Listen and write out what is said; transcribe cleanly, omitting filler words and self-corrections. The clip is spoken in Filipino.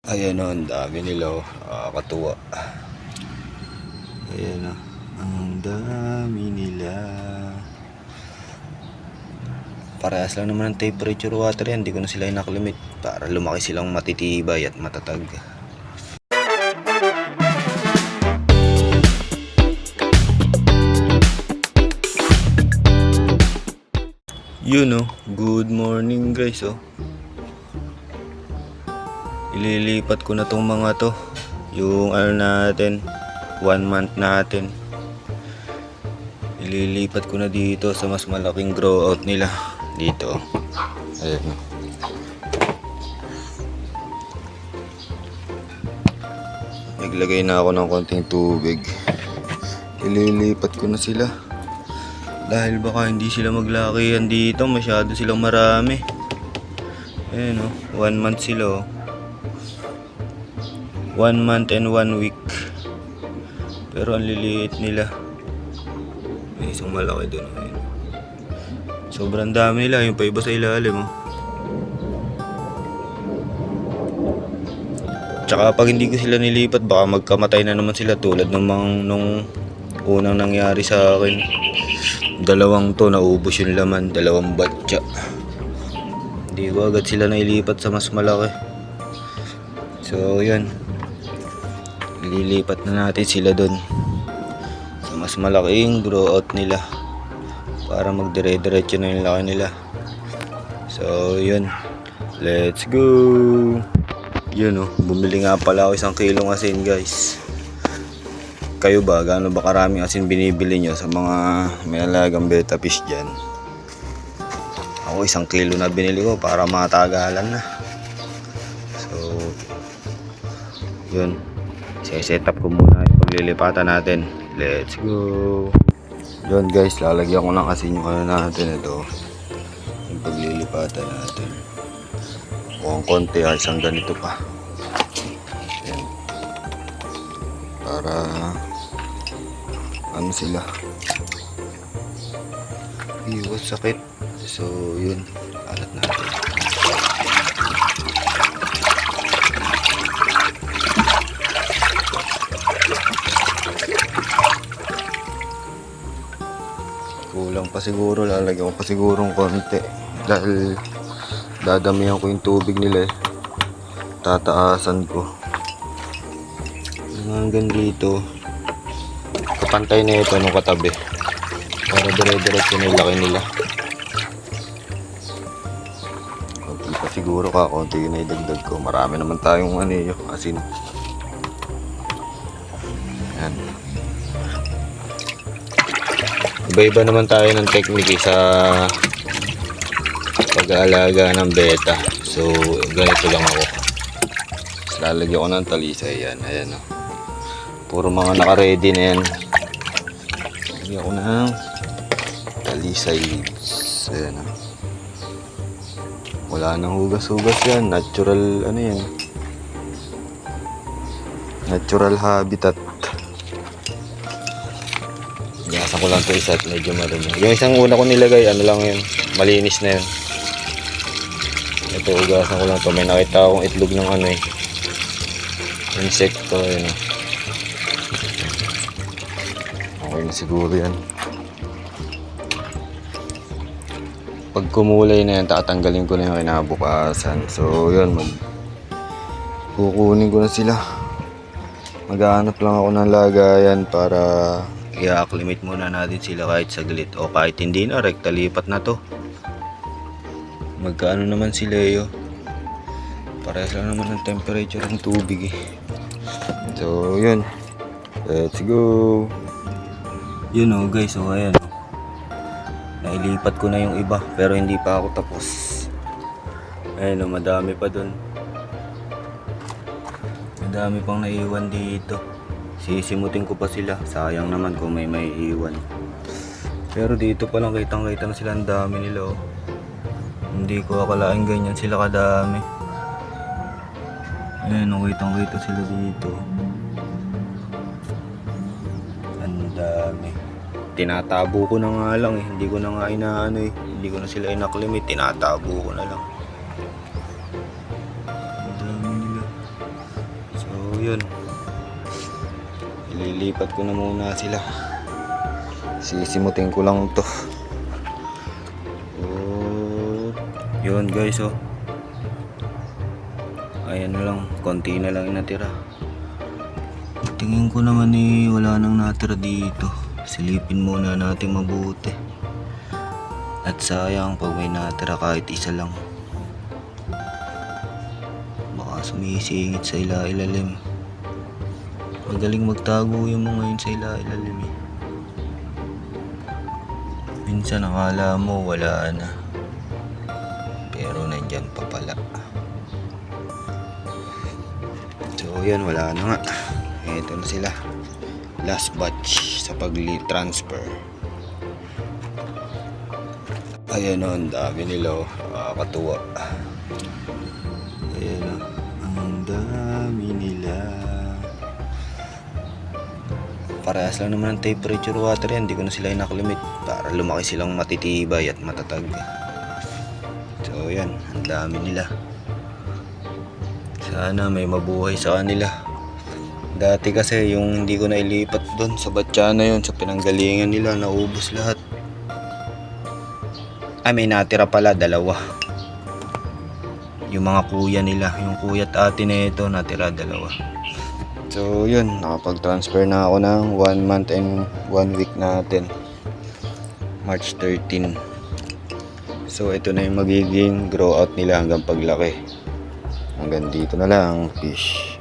Ayan o, ang dami nila o. Nakakatuwa. Ayan o. Ang dami nila. Parehas lang naman ng temperature water yan. Hindi ko na sila inaklimit para lumaki silang matitibay at matatag. Yun o. Good morning guys o. Ililipat ko na tong mga to. Yung ano natin, 1 month natin. Ililipat ko na dito sa mas malaking grow out nila. Dito. Ayan o. Naglagay na ako ng konting tubig. Ililipat ko na sila. Dahil baka hindi sila maglakihan dito. Masyado silang marami. Ayan o. 1 month sila o. 1 month and 1 week. Pero ang liliit nila. May isang malaki doon. Ayan. Sobrang dami nila. Yung pa iba sa ilalim oh. Tsaka pag hindi ko sila nilipat, baka magkamatay na naman sila tulad nung unang nangyari sa akin. Dalawang to, naubos yung laman. 2 batya. Hindi ko agad sila nailipat sa mas malaki. So yun, lilipat na natin sila dun sa mas malaking grow out nila para magdire-diretso na yung laki nila. So yun, let's go. Yun oh, bumili nga pala ako 1 kilong asin guys. Kayo ba, gaano ba karaming asin binibili nyo sa mga may alagang betta fish dyan? Ako 1 kilo na binili ko para matagalan na. So yun, set up ko muna yung paglilipatan natin. Let's go. Yun guys, lalagyan ko ng asin yung ano natin ito, yung paglilipatan natin. Kung konti ay isang ganito pa. Yan. Para ano sila, iwas sakit. So yun, alat natin. Kulang pa siguro, lalagyan ko pa sigurong konti dahil dadamihan ko yung tubig nila eh. Tataasan ko hanggang dito, kapantay na ito nung katabi para dire-diretso na yung laki nila. Konti pa siguro, konti na idagdag ko. Marami naman tayong asin. Yan. Iba-iba naman tayo ng technique sa pag-aalaga ng beta. So ganito lang ako. Tapos lalagyan ko ng talisay. Yan, ayan o. Puro mga naka-ready na yan. Lalagyan ko ng talisay leaves. Ayan o. Wala nang hugas-hugas yan. Natural ano yan, natural habitat. Gasa ko lang ito isa at medyo marumi. Yung isang una ko nilagay, ano lang yun, malinis na yun. Ito, ugasan ko lang ito. May nakita akong itlog ng insekto. Yun. Okay na siguro yan. Pag kumulay na yan, tatanggalin ko na yung kinabukasan. So yun, kukunin ko na sila. Maghahanap lang ako ng lagayan para i-acclimate muna natin sila kahit saglit. O kahit hindi na, rekta lipat na to. Magkaano naman sila yo. Parehas lang naman ng temperature ng tubig eh. So yun, let's go. Yun o guys, so ayan o. Nailipat ko na yung iba pero hindi pa ako tapos. Ayan o, madami pa dun. Madami pang naiwan dito. Sisimutin ko pa sila. Sayang naman kung may iwan. Pero dito pa lang kitang-kita na sila. Ang dami nila oh. Hindi ko akalain ganyan sila kadami. Ayan, kitang-kita sila dito. Ang dami. Tinatabo ko na nga lang eh. Hindi ko na nga inaano eh. Hindi ko na sila inaklimit. Tinatabo ko na lang. Ang dami nila. yun. Ililipat ko na muna sila. Sisimutin ko lang to. Oh, yun guys, oh. Ayan na lang, konti na lang yung natira. Tingin ko naman wala nang natira dito. Silipin muna natin mabuti. At sayang pag may natira kahit isa lang. Baka sumisingit sa ilalim. Magaling magtago yung mga yun sa ilalim eh. Minsan akala mo wala na, pero nandyan pa pala. So yan, wala na nga. Ito na sila, last batch sa pag-transfer. Ayan o, ang dami nila o, nakakatuwa. Ayan o, ang dami nila. Parehas lang naman ang temperature water yan, hindi ko na sila inaklimit para lumaki silang matitibay at matatag. So yan, ang dami nila. Sana may mabuhay sa kanila. Dati kasi yung hindi ko na ilipat doon sa batya na yun, sa pinanggalingan nila, naubos lahat. Ay, may natira pala, 2. Yung mga kuya nila, yung kuya at ate na ito, natira 2. So yun, nakapag-transfer na ako ng 1 month and 1 week natin, March 13. So ito na yung magiging grow out nila hanggang paglaki. Hanggang dito na lang, fish.